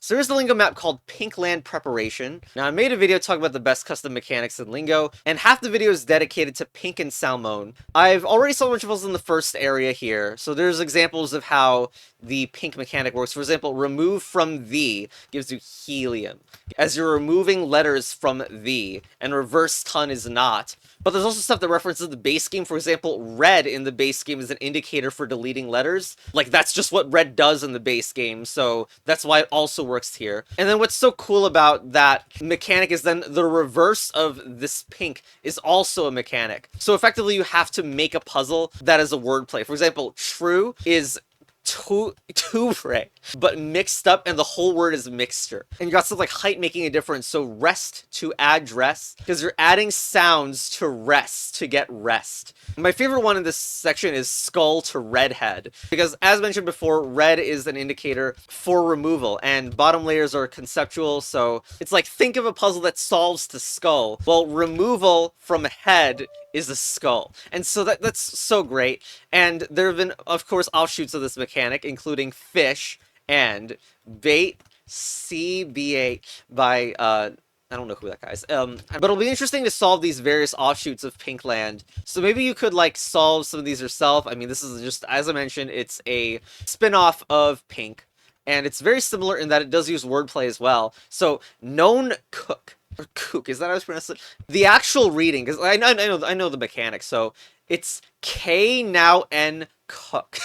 So here's the Lingo map called Pinkland Preperation. Now I made a video talking about the best custom mechanics in Lingo, and half the video is dedicated to Pink and Salmon. I've already solved a bunch of puzzles in the first area here, so there's examples of how the Pink mechanic works. For example, remove from the gives you helium, as you're removing letters from the, and reverse ton is not. But there's also stuff that references the base game. For example, red in the base game is an indicator for deleting letters. Like, that's just what red does in the base game, so that's why it also works here. And then what's so cool about that mechanic is then the reverse of this pink is also a mechanic. So effectively, you have to make a puzzle that is a wordplay. For example, true is toubre, but mixed up, and the whole word is mixture. And you got stuff like height making a difference, so rest to address, because you're adding sounds to rest to get rest. My favorite one in this section is skull to redhead, because as mentioned before, red is an indicator for removal, and bottom layers are conceptual, so it's like, think of a puzzle that solves to skull. Well, removal from head is a skull. And so that's so great. And there have been, of course, offshoots of this mechanic, including fish and bait CB8 by, I don't know who that guy is. But it'll be interesting to solve these various offshoots of Pinkland. So maybe you could, like, solve some of these yourself. I mean, this is just, as I mentioned, it's a spin-off of Pink. And it's very similar in that it does use wordplay as well. So, known cook. Or kook, is that how I was pronouncing it? The actual reading, because I know the mechanics, so it's K now N cook.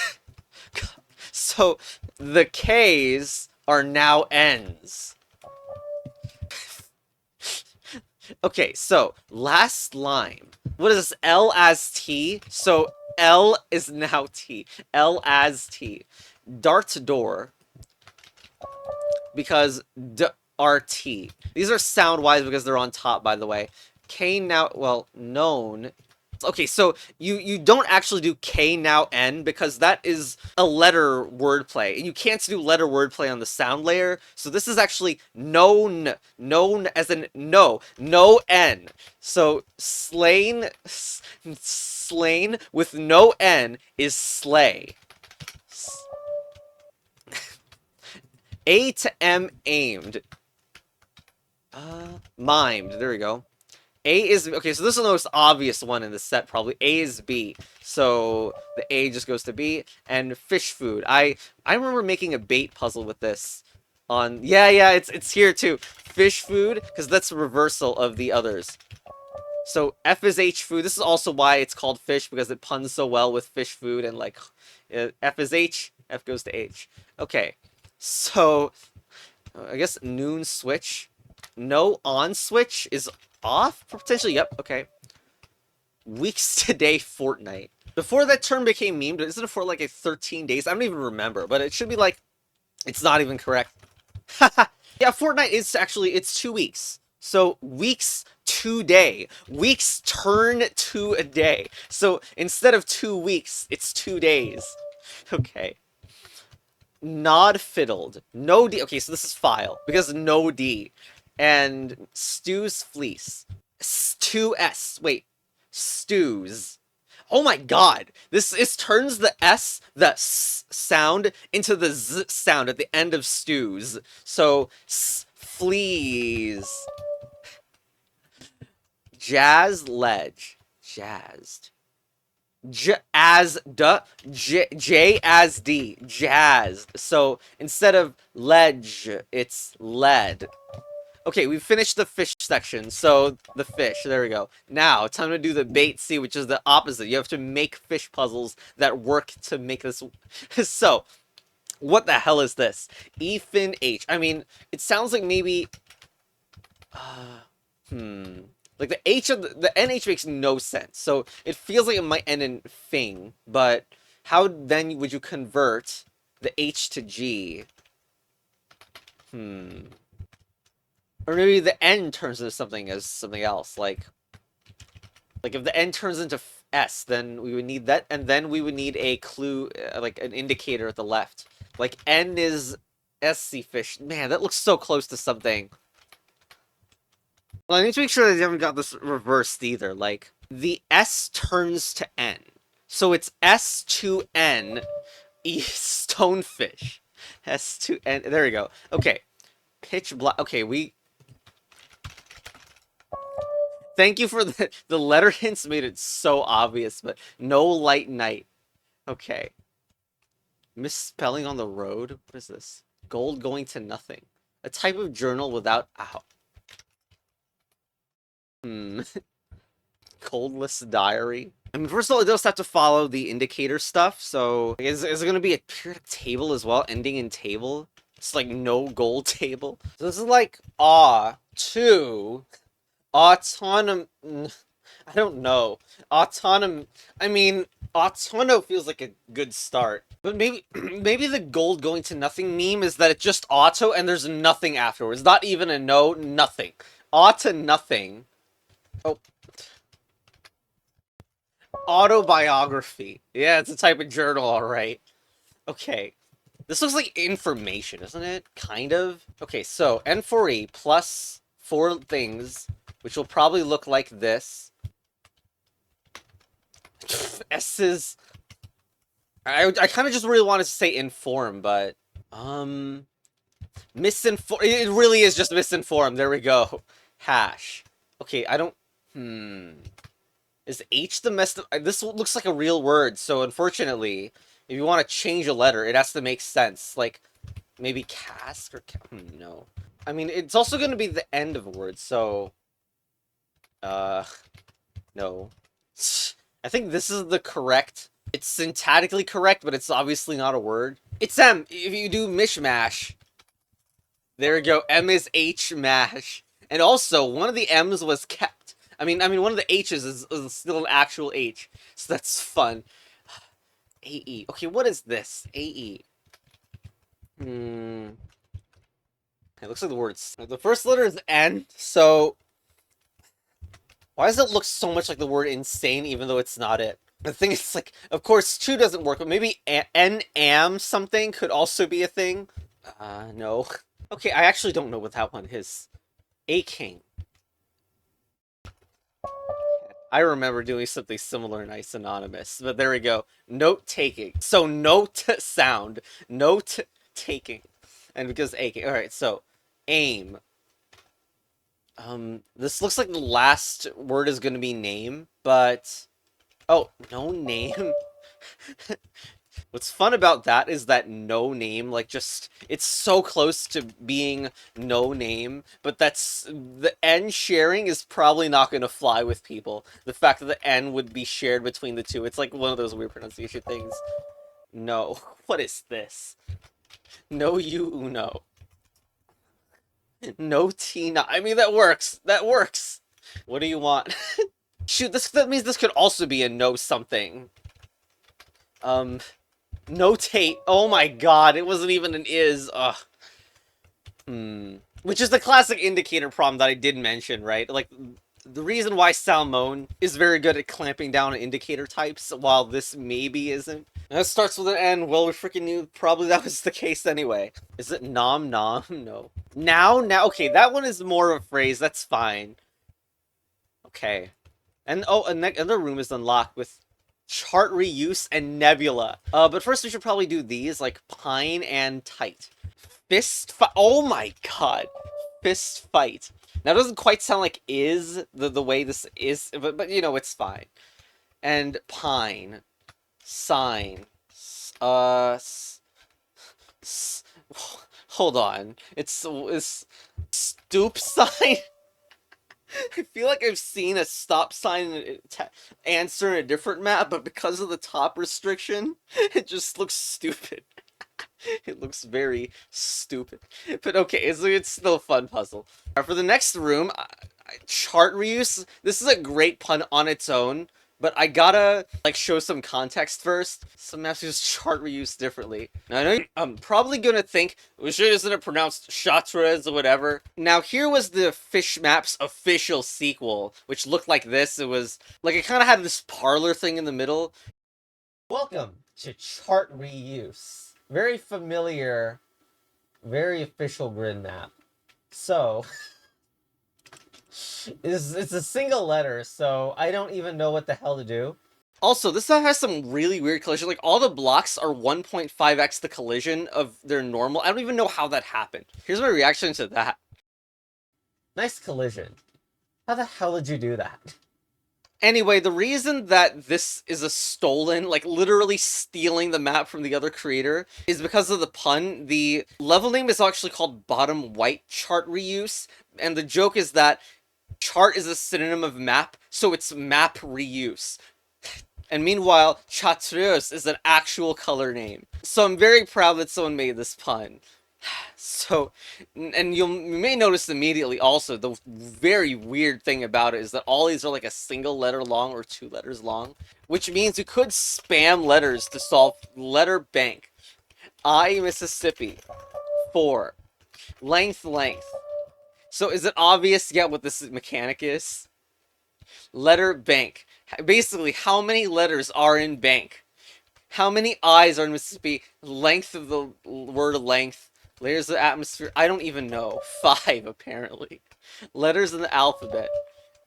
So the K's are now N's. Okay, so last line. What is this? L as T? So L is now T. L as T. Dart door. Because RT. These are sound-wise because they're on top, by the way. K now, well, known. Okay, so you don't actually do K now N because that is a letter wordplay. And you can't do letter wordplay on the sound layer. So this is actually known. Known as in no. No N. So slain with no N is slay. A to M aimed. Mimed. There we go. A is... Okay, so this is the most obvious one in the set, probably. A is B. So the A just goes to B. And fish food. I remember making a bait puzzle with this. On... Yeah, it's here too. Fish food, because that's a reversal of the others. So F is H food. This is also why it's called fish, because it puns so well with fish food. And, like, F is H, F goes to H. Okay. So, I guess noon switch. No on switch is off? Potentially, yep, okay. Weeks today fortnight. Before that term became memed, isn't it for like a 13 days? I don't even remember, but it should be like, it's not even correct. Yeah, fortnight is actually, it's 2 weeks. So, weeks to day. Weeks turn to a day. So, instead of 2 weeks, it's 2 days. Okay. Nod fiddled. No D. Okay, so this is file, because no D. And Stew's fleece. 2S. Wait. Stews. Oh my god! This turns the S, the S sound, into the Z sound at the end of stews. So, fleas. Jazz ledge. Jazzed. J as D, jazzed. So instead of ledge, it's lead. Okay, we've finished the fish section. So the fish, there we go. Now time to do the bait C, which is the opposite. You have to make fish puzzles that work to make this. So, what the hell is this? E fin H. I mean, it sounds like maybe. Like, the H of the NH makes no sense. So, it feels like it might end in thing. But how then would you convert the H to G? Or maybe the N turns into something else. Like if the N turns into S, then we would need that. And then we would need a clue, like an indicator at the left. Like, N is SC fish. Man, that looks so close to something. Well, I need to make sure that I haven't got this reversed either. Like, the S turns to N. So it's S to N, stonefish. S to N, there we go. Okay, Pitch black. Okay, we... Thank you for the letter hints made it so obvious, but no light night. Okay. Misspelling on the road? What is this? Gold going to nothing. A type of journal without... Ow. Hmm. Coldless diary. I mean, first of all, it does have to follow the indicator stuff, so... Is it going to be a periodic table as well, ending in table? It's like no gold table. So this is like, to... Autonom... I don't know. Autonom... I mean, autono feels like a good start. But maybe maybe the gold going to nothing meme is that it's just auto and there's nothing afterwards. Not even a no, nothing. Auto nothing. Oh. Autobiography. Yeah, it's a type of journal, alright. Okay. This looks like information, isn't it? Kind of. Okay, so N4E plus 4 things, which will probably look like this. S's. I kind of just really wanted to say inform, but misinform. It really is just misinformed. There we go. Hash. Okay, I don't. Is H the messed up? This looks like a real word, so unfortunately, if you want to change a letter, it has to make sense. Like maybe cask or no. I mean, it's also going to be the end of a word, so no. I think this is the correct. It's syntactically correct, but it's obviously not a word. It's M. If you do mishmash. There we go. M is H mash. And also, one of the M's was kept. I mean, one of the H's is still an actual H. So that's fun. AE. Okay, what is this? AE. It looks like the words. The first letter is N, so... Why does it look so much like the word insane, even though it's not it? The thing is, like, of course, 2 doesn't work, but maybe N-am something could also be a thing? No. Okay, I actually don't know what that one is. A-king. I remember doing something similar in Ice Anonymous, but there we go. Note-taking. So, note sound. Note-taking. And because A-king. Alright, so, aim. This looks like the last word is going to be name, but... Oh, no name? What's fun about that is that no name, like, just... It's so close to being no name, but that's... The N sharing is probably not going to fly with people. The fact that the N would be shared between the two. It's like one of those weird pronunciation things. No. What is this? No you uno. No Tina. I mean, that works. That works. What do you want? Shoot, that means this could also be a no something. Notate. Oh my god, it wasn't even an is. Ugh. Which is the classic indicator problem that I did mention, right? Like, the reason why Salmon is very good at clamping down on indicator types, while this maybe isn't. And it starts with an N. Well, we freaking knew probably that was the case anyway. Is it nom nom? No. Now? Okay, that one is more of a phrase. That's fine. Okay. And, oh, another room is unlocked with chart reuse and nebula. But first we should probably do these, like pine and tight. Fist fight. Oh my god. Fist fight. Now, it doesn't quite sound like is the way this is, but you know, it's fine. And pine. Sign. Hold on. It's stoop sign? I feel like I've seen a stop sign answer in a different map, but because of the top restriction, it just looks stupid. It looks very stupid. But okay, it's still a fun puzzle. For the next room, chart reuse. This is a great pun on its own, but I gotta, like, show some context first. Some maps use chart reuse differently. Now, I know I'm probably gonna think, well, sure, isn't it pronounced Chatres or whatever? Now, here was the Fish Maps official sequel, which looked like this. It was, like, it kind of had this parlor thing in the middle. Welcome to chart reuse. Very familiar, very official grid map. So... It's a single letter, so I don't even know what the hell to do. Also, this stuff has some really weird collision. Like, all the blocks are 1.5x the collision of their normal. I don't even know how that happened. Here's my reaction to that. Nice collision. How the hell did you do that? Anyway, the reason that this is a stolen, like literally stealing the map from the other creator, is because of the pun. The level name is actually called Bottom White Chart Reuse, and the joke is that chart is a synonym of map, so it's map reuse. And meanwhile, Chartreuse is an actual color name. So I'm very proud that someone made this pun. So, and you may notice immediately also, the very weird thing about it is that all these are like a single letter long or 2 letters long, which means you could spam letters to solve letter bank. I, Mississippi. 4. Length, length. So is it obvious yet what this mechanic is? Letter bank. Basically, how many letters are in bank? How many I's are in Mississippi? Length of the word length. Layers of atmosphere. I don't even know. 5, apparently. Letters in the alphabet.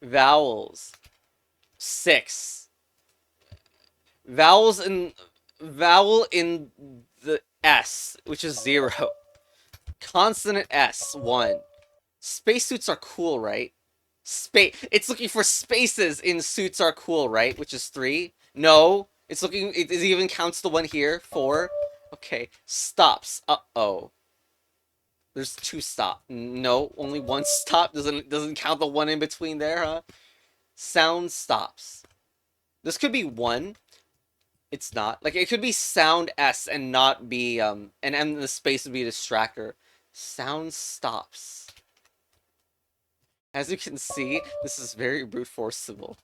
Vowels. 6. Vowel in the S, which is 0. Consonant S, 1. Spacesuits are cool, right? It's looking for spaces in suits are cool, right? Which is 3. No. It's looking. It even counts the one here. 4. Okay. Stops. Uh-oh. There's 2 stop. No, only 1 stop. Doesn't count the one in between there, huh? Sound stops. This could be 1. It's not. Like, it could be sound S and not be, and the space would be a distractor. Sound stops. As you can see, this is very brute forcible.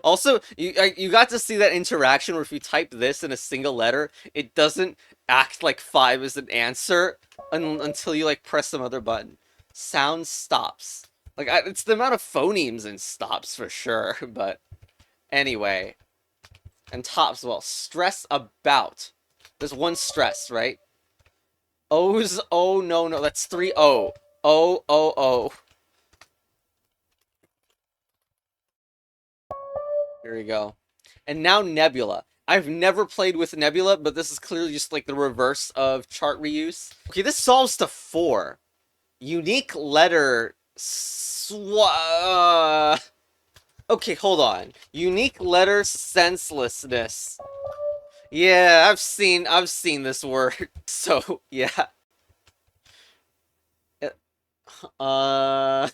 Also, you got to see that interaction where if you type this in a single letter, it doesn't act like 5 is an answer until you, like, press some other button. Sound stops. Like, it's the amount of phonemes in stops for sure, but anyway. And tops, well, stress about. There's 1 stress, right? O's, oh, no, that's 3 O. O, O, O. Here we go. And now Nebula. I've never played with Nebula, but this is clearly just like the reverse of chart reuse. Okay, this solves to 4. Unique letter... Okay, hold on. Unique letter senselessness. Yeah, I've seen this word. So, yeah. Uh...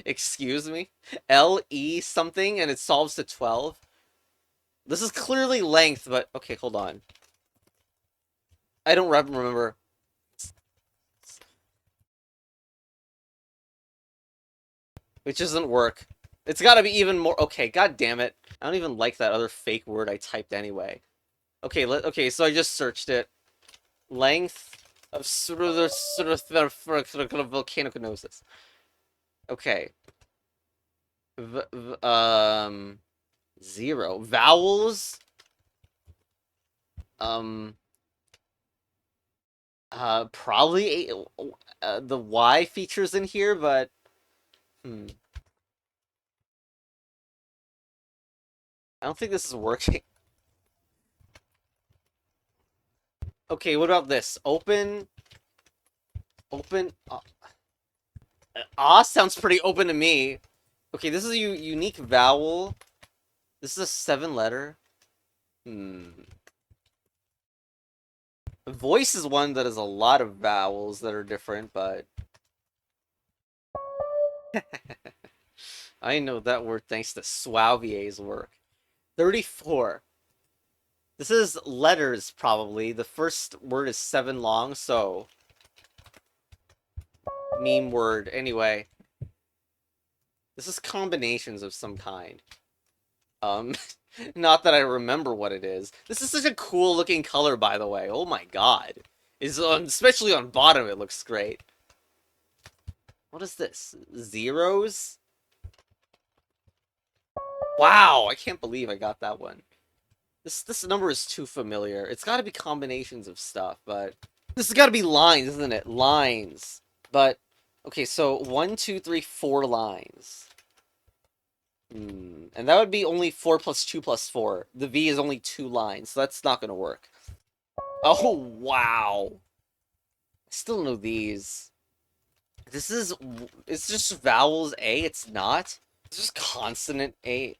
Excuse me? L-E something, and it solves to 12? This is clearly length, but... Okay, hold on. I don't remember. Which doesn't work. It's gotta be even more... Okay, god damn it. I don't even like that other fake word I typed anyway. Okay, okay, so I just searched it. Length of volcanoconosis. Okay. 0. Vowels. Probably the Y features in here, but I don't think this is working. Okay, what about this? Open. Sounds pretty open to me. Okay, this is a unique vowel. This is a 7 letter. Voice is one that has a lot of vowels that are different, but... I know that word thanks to Suavier's work. 34. This is letters, probably. The first word is 7 long, so... Meme word. Anyway. This is combinations of some kind. Not that I remember what it is. This is such a cool looking color, by the way. Oh my god. Especially on bottom, it looks great. What is this? Zeros? Wow, I can't believe I got that one. This number is too familiar. It's gotta be combinations of stuff, but... This has gotta be lines, isn't it? Lines. But, okay, so 1, 2, 3, 4 lines. And that would be only 4 plus 2 plus 4. The V is only 2 lines, so that's not gonna work. Oh, wow. I still know these. This is... It's just vowels A, it's not? It's just consonant A.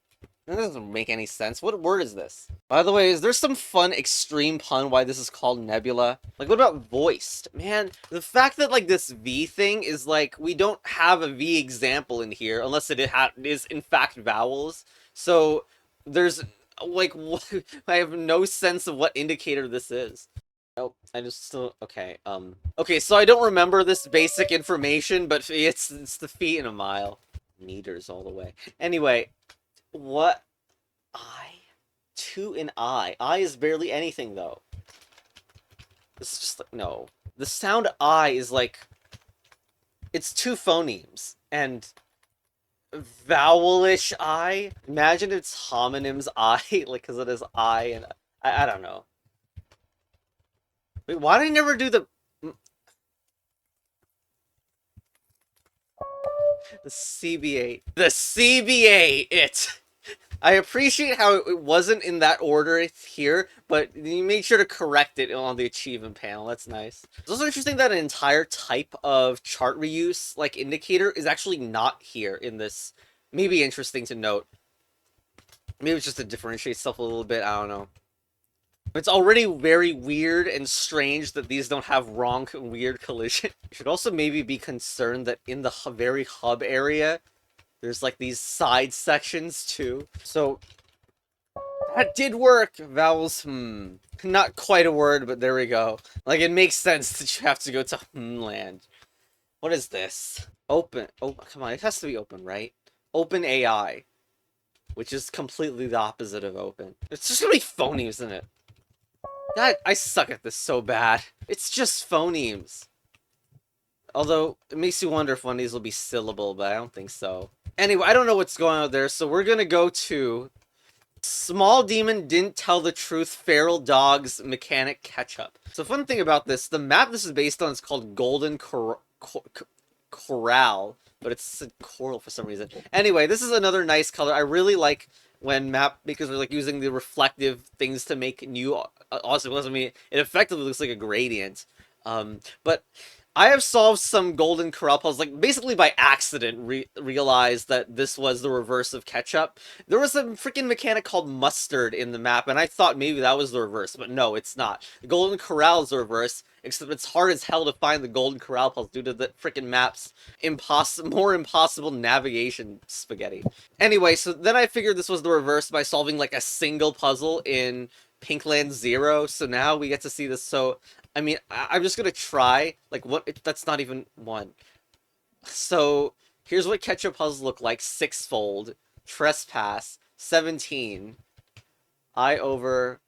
That doesn't make any sense. What word is this? By the way, is there some fun extreme pun why this is called Nebula? Like, what about voiced? Man, the fact that, like, this V thing is, like, we don't have a V example in here unless it is, in fact, vowels. So, there's, like, I have no sense of what indicator this is. Nope, I just still... Okay, Okay, so I don't remember this basic information, but it's the feet in a mile. Meters all the way. Anyway, what? I? 2 in I. I is barely anything, though. It's just like, no. The sound I is like... It's 2 phonemes. And... Vowelish I? Imagine it's homonyms I, like, because it is I, and... I don't know. Wait, why did I never do the... The CBA. The CBA! It! I appreciate how it wasn't in that order here, but you made sure to correct it on the achievement panel. That's nice. It's also interesting that an entire type of chart reuse, like indicator, is actually not here in this. Maybe interesting to note. Maybe it's just to differentiate stuff a little bit. I don't know. It's already very weird and strange that these don't have wrong weird collision. You should also maybe be concerned that in the very hub area, there's like these side sections too. So that did work. Vowels, not quite a word, but there we go. Like, it makes sense that you have to go to land. What is this? Open. Oh, come on. It has to be open, right? Open AI. Which is completely the opposite of open. It's just gonna be phonemes, isn't it? God, I suck at this so bad. It's just phonemes. Although, it makes you wonder if one of these will be syllable, but I don't think so. Anyway, I don't know what's going on there, so we're gonna go to... Small Demon Didn't Tell the Truth, Feral Dogs Mechanic Catch-Up. So fun thing about this, the map this is based on is called Golden Corral, but it's a coral for some reason. Anyway, this is another nice color. I really like when map makers are like using the reflective things to make new awesome colors. I mean, it effectively looks like a gradient. But I have solved some Golden Corral puzzles, like, basically by accident realized that this was the reverse of ketchup. There was a freaking mechanic called mustard in the map, and I thought maybe that was the reverse, but no, it's not. The Golden Corral is the reverse, except it's hard as hell to find the Golden Corral puzzle due to the freaking map's more impossible navigation spaghetti. Anyway, so then I figured this was the reverse by solving, like, a single puzzle in Pinkland 0, so now we get to see this. So I mean, I'm just gonna try, like, what, that's not even one. So, here's what ketchup puzzles look like. 6-fold, trespass, 17, I over,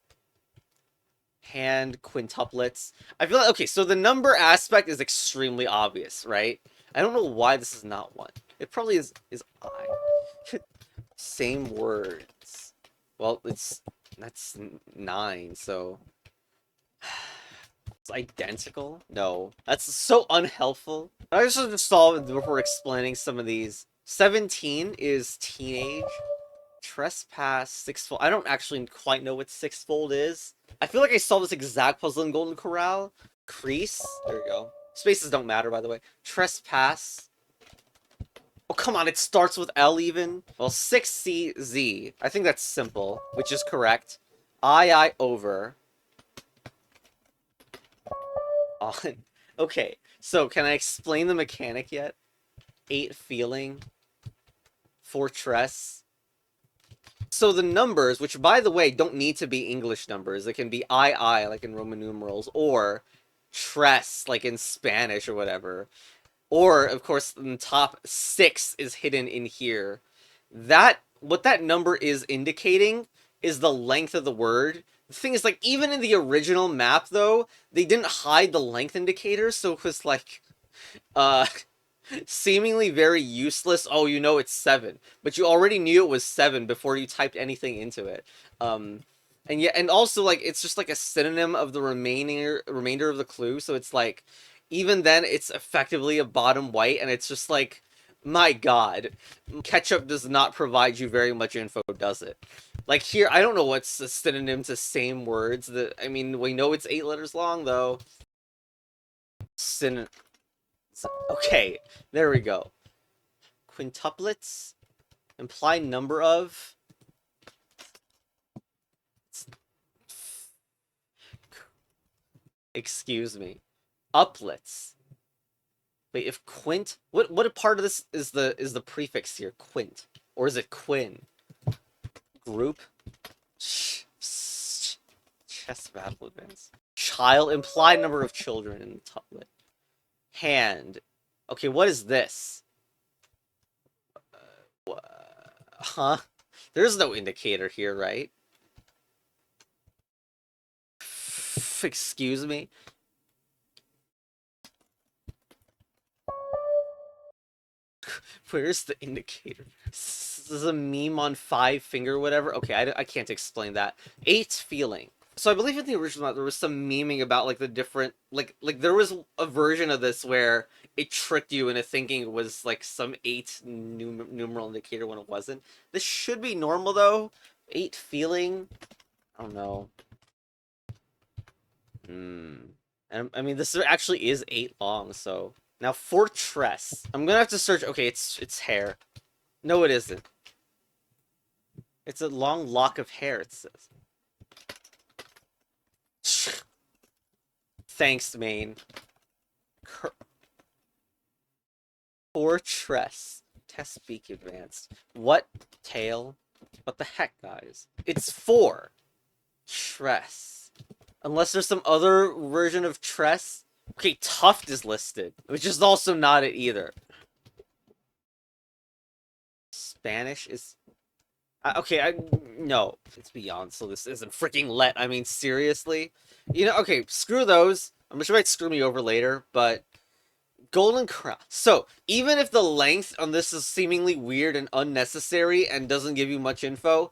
hand, quintuplets. I feel like, okay, so the number aspect is extremely obvious, right? I don't know why this is not one. It probably is I. Same words. Well, that's 9, so... It's identical? No. That's so unhelpful. I just solve it before explaining some of these. 17 is teenage. Trespass, 6-fold. I don't actually quite know what 6-fold is. I feel like I solved this exact puzzle in Golden Corral. Crease. There you go. Spaces don't matter, by the way. Trespass. Oh, come on. It starts with L even. Well, 6CZ. I think that's simple, which is correct. I over. On. Okay, so can I explain the mechanic yet? 8 feeling. Fortress. So the numbers, which by the way don't need to be English numbers, it can be II like in Roman numerals, or tres like in Spanish or whatever. Or, of course, in the top 6 is hidden in here. What that number is indicating is the length of the word. The thing is, like, even in the original map, though, they didn't hide the length indicator, so it was, like, seemingly very useless. Oh, you know it's 7. But you already knew it was 7 before you typed anything into it. And also, like, it's just, like, a synonym of the remainder of the clue, so it's, like, even then, it's effectively a bottom white, and it's just, like, My god. Ketchup does not provide you very much info, does it? Like here, I don't know what's a synonym to same words. That I mean, we know it's 8 letters long, though. Okay, there we go. Quintuplets? Imply number of? Excuse me. Uplets. Wait, if quint, what part of this is the prefix here? Quint, or is it quin? Group. Chess battle advance. Child, implied number of children in the tuplet. Hand. Okay, what is this? Huh? There's no indicator here, right? Excuse me. Where's the indicator? This is a meme on 5 finger, whatever. Okay, I can't explain that. 8 feeling. So I believe in the original there was some memeing about like the different like there was a version of this where it tricked you into thinking it was like some 8 numeral indicator when it wasn't. This should be normal though. 8 feeling. I don't know. And I mean this actually is 8 long, so now fortress. I'm gonna have to search. Okay, it's hair. No, it isn't. It's a long lock of hair, it says. Thanks, main. Fortress. Test speak advanced. What? Tail? What the heck, guys? It's 4. Tress. Unless there's some other version of tress. Okay, tuft is listed, which is also not it either. Spanish is... okay, no, it's beyond, so this isn't freaking let. I mean, seriously? You know, okay, screw those. I'm sure it might screw me over later, but... Golden Crown. So, even if the length on this is seemingly weird and unnecessary and doesn't give you much info,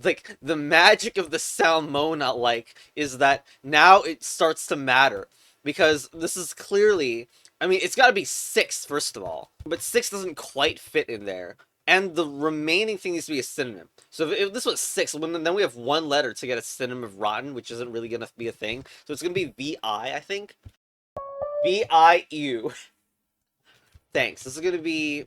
like, the magic of the Salmona, like, is that now it starts to matter. Because this is clearly... I mean, it's gotta be 6, first of all. But 6 doesn't quite fit in there. And the remaining thing needs to be a synonym. So if this was 6, then we have 1 letter to get a synonym of rotten, which isn't really gonna be a thing. So it's gonna be V-I, I think. V-I-U. Thanks. This is gonna be...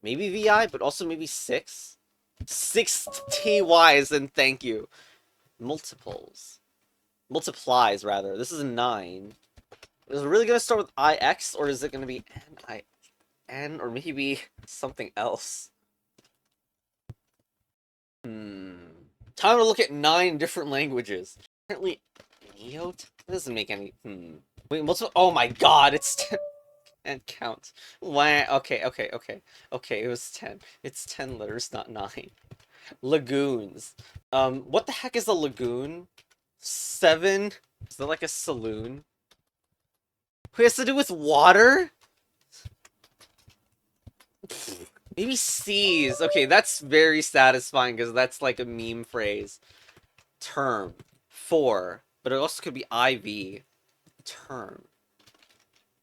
maybe VI, but also maybe 6? 6 TYs, and thank you. Multiples. Multiplies, rather. This is 9. Is it really gonna start with IX, or is it gonna be N, or maybe something else? Time to look at 9 different languages. Apparently, Neot? That doesn't make any... Wait, oh my god, it's 10... And count. Wow. Okay, it was 10. It's 10 letters, not 9. Lagoons. What the heck is a lagoon? 7? Is that like a saloon? Wait, it has to do with water? Maybe seas. Okay, that's very satisfying because that's like a meme phrase. Term. 4. But it also could be IV. Term.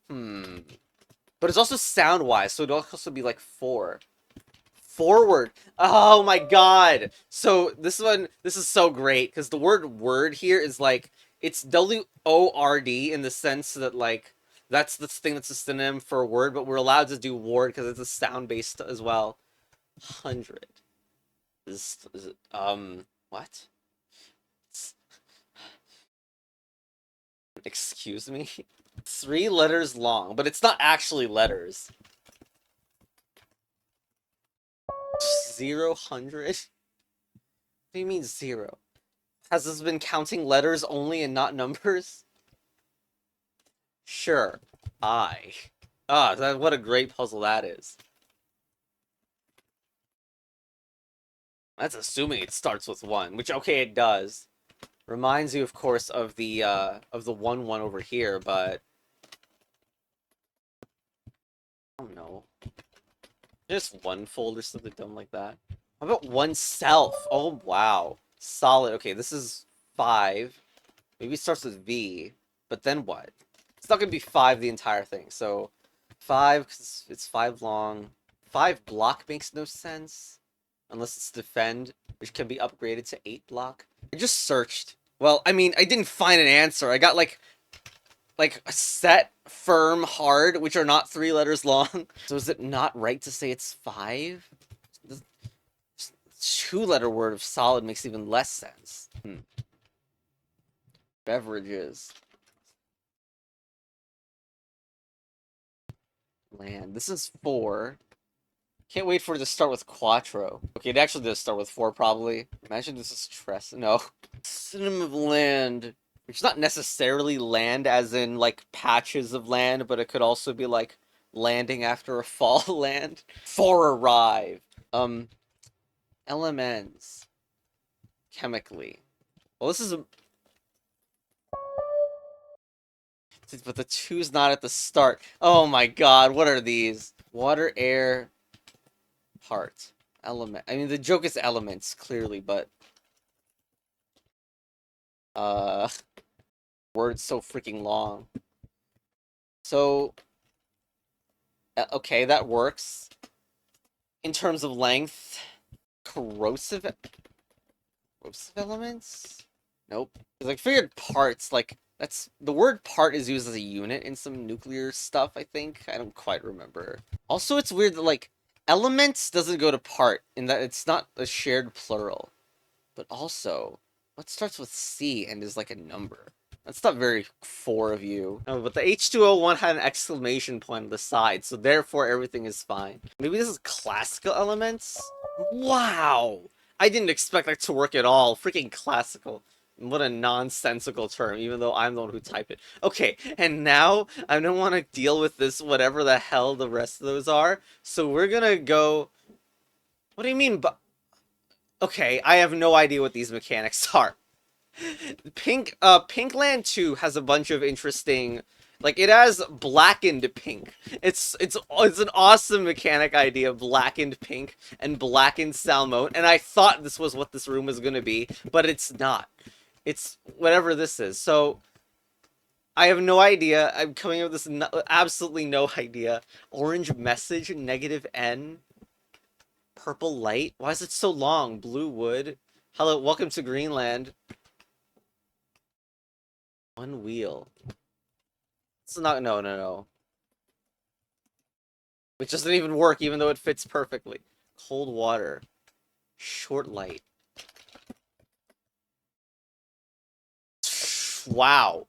But it's also sound-wise, so it'll also be like 4. Forward. Oh my god. So this is so great because the word here is like it's W-O-R-D in the sense that like that's the thing that's a synonym for a word, but we're allowed to do word because it's a sound based as well. 100. Is it, what? Excuse me? 3 letters long, but it's not actually letters. 0, 100? What do you mean 0? Has this been counting letters only and not numbers? Sure. What a great puzzle that is. That's assuming it starts with 1, which, okay, it does. Reminds you, of course, of the 1 over here, but... I don't know. Just one fold or something dumb like that. How about oneself? Oh, wow. Solid. Okay, this is 5. Maybe it starts with V, but then what? It's not going to be 5 the entire thing, so 5, because it's 5 long. 5 block makes no sense. Unless it's defend, which can be upgraded to 8 block. I just searched. Well, I mean, I didn't find an answer. I got like set, firm, hard, which are not 3 letters long. So is it not right to say it's 5? The 2-letter word of solid makes even less sense. Beverages. Land. This is 4. Can't wait for it to start with Quattro. Okay, it actually does start with 4, probably. Imagine this is Tress. No. Synonym of land. Which is not necessarily land as in, like, patches of land, but it could also be, like, landing after a fall land. For arrive. Elements. Chemically. Well, this is a... But the 2's not at the start. Oh my god, what are these? Water, air... Part. Element. I mean, the joke is elements, clearly, but... Word's so freaking long. So... Okay, that works. In terms of length... Corrosive elements? Nope. Because I figured parts, like... That's... The word part is used as a unit in some nuclear stuff, I think. I don't quite remember. Also, it's weird that, like... Elements doesn't go to part, in that it's not a shared plural. But also, what starts with C and is like a number? That's not very 4 of you. No, but the H2O one had an exclamation point on the side, so therefore everything is fine. Maybe this is classical elements? Wow! I didn't expect that to work at all. Freaking classical. What a nonsensical term, even though I'm the one who typed it. Okay, and now I don't want to deal with this, whatever the hell the rest of those are. So we're gonna go... What do you mean, but... Okay, I have no idea what these mechanics are. Pinkland 2 has a bunch of interesting... Like, it has blackened pink. It's an awesome mechanic idea, blackened pink and blackened salmon, and I thought this was what this room was gonna be, but it's not. It's whatever this is. So, I have no idea. I'm coming up with this absolutely no idea. Orange message, -N. Purple light? Why is it so long? Blue wood? Hello, welcome to Greenland. One wheel. It's not... No. Which doesn't even work, even though it fits perfectly. Cold water. Short light. Wow.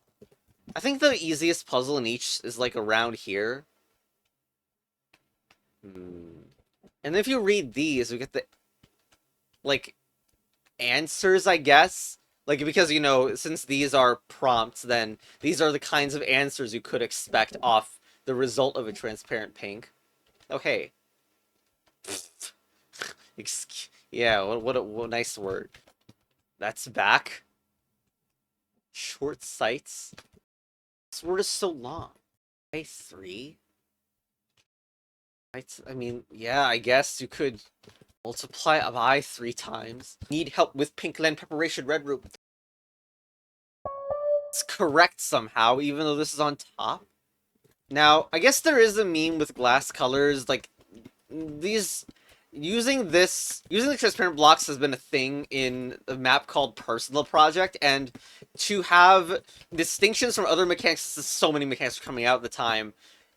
I think the easiest puzzle in each is, like, around here. And if you read these, we get the, like, answers, I guess. Like, because, you know, since these are prompts, then these are the kinds of answers you could expect off the result of a transparent pink. Oh, hey. Yeah, what a nice word. That's back. Short sights. This word is so long. I3? I mean, yeah, I guess you could multiply by 3 times. Need help with Pinkland Preperation, Red Room. It's correct somehow, even though this is on top. Now, I guess there is a meme with glass colors, like, these... Using the transparent blocks has been a thing in a map called Personal Project, and to have distinctions from other mechanics, so many mechanics are coming out at the time,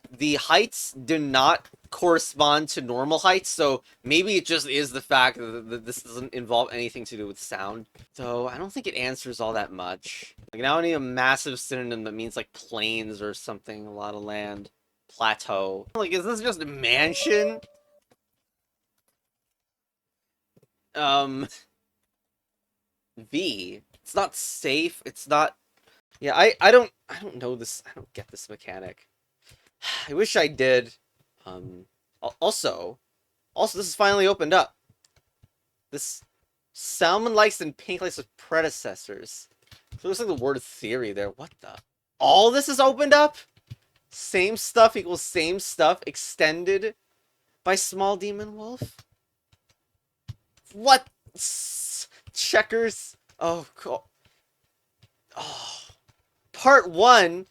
the heights do not correspond to normal heights, so maybe it just is the fact that this doesn't involve anything to do with sound. So I don't think it answers all that much. Like, now I need a massive synonym that means, like, plains or something, a lot of land. Plateau. Like, is this just a mansion? V. It's not safe. It's not... Yeah, I don't know this. I don't get this mechanic. I wish I did. Also, this is finally opened up. This salmon likes and pink likes with predecessors. So it looks like the word theory there. What the? All this is opened up? Same stuff equals same stuff extended by Small Demon Wolf? What? Checkers? Oh, cool. Oh. Part 1.